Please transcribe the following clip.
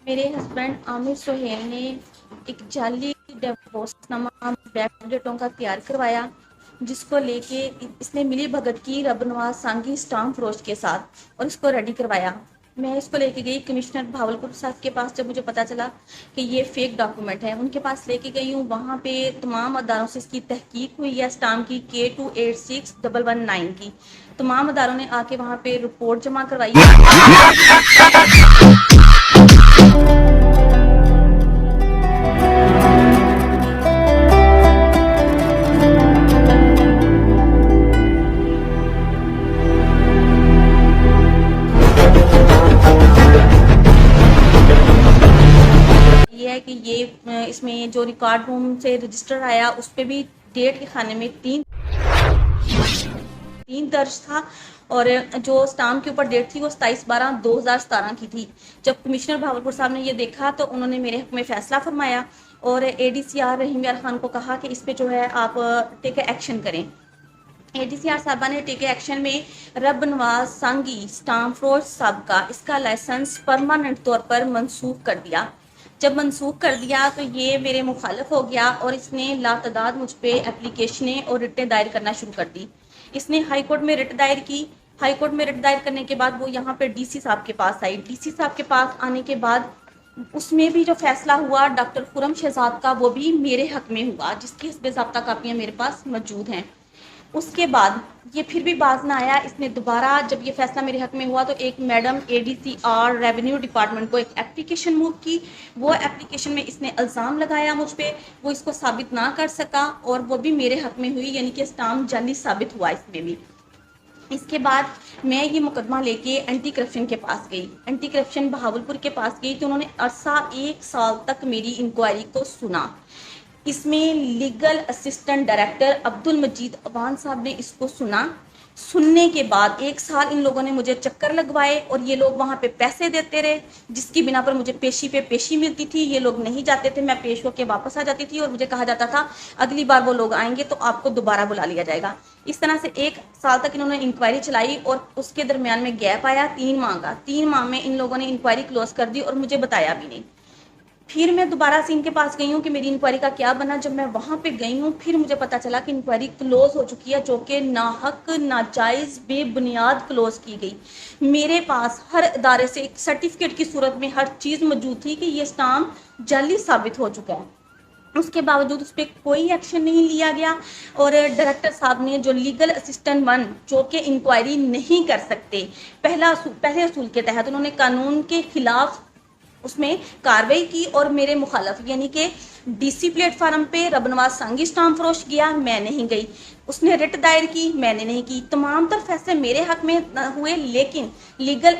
मेरे हस्बैंड आमिर सुहेल ने एक जाली डिवोर्सनामा बैकडेटों का तैयार करवाया, जिसको लेके इसने मिली भगत की रब नवाज सांगी स्टाम्प फरोश के साथ और इसको रेडी करवाया। मैं इसको लेके गई कमिश्नर भावलपुर साहब के पास। जब मुझे पता चला कि ये फेक डॉक्यूमेंट है, उनके पास लेके गई हूँ। वहाँ पे तमाम अदारों से इसकी तहकीक हुई है, स्टाम्प की K286119 की। तमाम अदारों ने आके वहाँ पे रिपोर्ट जमा करवाई है कि ये इसमें जो रिकॉर्ड रूम से रजिस्टर आया उस पर भी डेट के खाने में तीन दर्ज था और जो स्टाम्प के ऊपर डेट थी वो 27/12/2017 की थी। जब कमिश्नर भावलपुर साहब ने ये देखा तो उन्होंने मेरे हक में फैसला फरमाया और ADCR रहीम यार खान को कहा कि इस पे जो है आप टेक एक्शन करें। ADCR साहबा ने टेक एक्शन में रब नवाज सांगी स्टाम्प फरोश साहब का इसका लाइसेंस परमानेंट तौर पर मनसूख कर दिया। जब मनसूख कर दिया तो ये मेरे मुखालिफ हो गया और इसने लातदाद मुझ पर एप्लीकेशनें और रिटें दायर करना शुरू कर दी। इसने हाई कोर्ट में रिट दायर की। हाई कोर्ट में रिट दायर करने के बाद वो यहाँ पे DC साहब के पास आई। DC साहब के पास आने के बाद उसमें भी जो फैसला हुआ डॉक्टर खुरम शहजाद का, वो भी मेरे हक में हुआ, जिसकी बेज़ाब्ता कापियाँ मेरे पास मौजूद हैं। उसके बाद ये फिर भी बाज ना आया। इसने दोबारा जब ये फैसला मेरे हक में हुआ तो एक मैडम ADCR रेवेन्यू डिपार्टमेंट को एक एप्लीकेशन मूव की। वो एप्लीकेशन में इसने इल्ज़ाम लगाया मुझ पे, वो इसको साबित ना कर सका और वो भी मेरे हक में हुई, यानी कि स्टाम्प जाली साबित हुआ इसमें भी। इसके बाद मैं ये मुकदमा लेके एंटी करप्शन के पास गई, एंटी करप्शन बहावलपुर के पास गई तो उन्होंने अरसा 1 साल तक मेरी इंक्वायरी को सुना। इसमें लीगल असिस्टेंट डायरेक्टर अब्दुल मजीद अवान साहब ने इसको सुना। सुनने के बाद 1 साल इन लोगों ने मुझे चक्कर लगवाए और ये लोग वहाँ पे पैसे देते रहे, जिसकी बिना पर मुझे पेशी पे पेशी मिलती थी। ये लोग नहीं जाते थे, मैं पेश होकर वापस आ जाती थी और मुझे कहा जाता था अगली बार वो लोग आएंगे तो आपको दोबारा बुला लिया जाएगा। इस तरह से 1 साल तक इन्होंने इंक्वायरी चलाई और उसके दरमियान में गैप आया 3 माह का। 3 माह में इन लोगों ने इंक्वायरी क्लोज कर दी और मुझे बताया भी नहीं। फिर मैं दोबारा से इनके पास गई हूँ कि मेरी इंक्वायरी का क्या बना। जब मैं वहाँ पे गई हूँ फिर मुझे पता चला कि इंक्वायरी क्लोज हो चुकी है, जो कि नाहक नाजायज़ बेबुनियाद क्लोज की गई। मेरे पास हर इदारे से एक सर्टिफिकेट की सूरत में हर चीज़ मौजूद थी कि ये स्टाम्प जाली साबित हो चुका है। उसके बावजूद उस पर कोई एक्शन नहीं लिया गया और डायरेक्टर साहब ने जो लीगल असिस्टेंट 1 जो कि इंक्वायरी नहीं कर सकते, पहले असूल के तहत उन्होंने कानून के खिलाफ उसमें कार्रवाई की और मेरे मुखालफ यानी कि DC प्लेटफार्म पे रब नवाज सांगी स्टाम्प फरोश गया, मैं नहीं गई। उसने रिट दायर की, मैंने नहीं की। तमाम तर फैसले मेरे हक में हुए, लेकिन लीगल